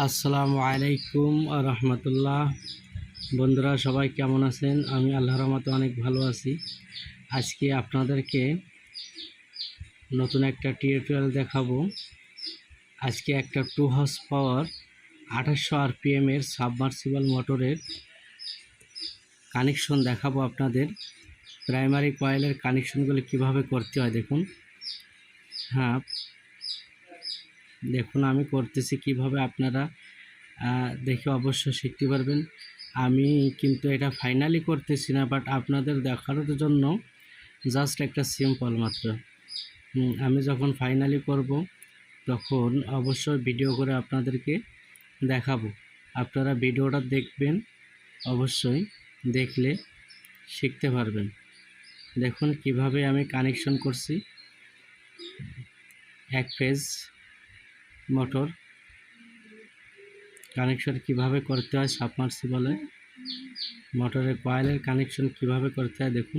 আসসালামু আলাইকুম রহমতুল্লাহ। বন্ধুরা সবাই কেমন আছেন? আমি আল্লাহর রহমতে অনেক ভালো আছি। আজকে আপনাদেরকে নতুন একটা টিউটোরিয়াল দেখাবো। আজকে একটা 2 হর্স পাওয়ার 2800 আরপিএম এর সাবমার্সিবল মোটরের কানেকশন দেখাবো আপনাদের। প্রাইমারি কয়েলের কানেকশনগুলো কিভাবে করতে হয় দেখুন। হ্যাঁ, দেখুন আমি করতেছি কিভাবে, আপনারা দেখে অবশ্যই শিখতে পারবেন। আমি কিন্তু এটা ফাইনালি করতেছি না, বাট আপনাদের দেখানোর জন্য জাস্ট একটা সিম্পল মাত্র। আমি যখন ফাইনালি করব তখন অবশ্যই ভিডিও করে আপনাদেরকে দেখাবো। আপনারা ভিডিওটা দেখবেন, অবশ্যই দেখলে শিখতে পারবেন। দেখুন কিভাবে আমি কানেকশন করছি এক ফেজ মোটর। কানেকশন কিভাবে করতে হয় সাবমার্সিবলে মোটরের কয়েলের কানেকশন কিভাবে করতে হয় দেখুন।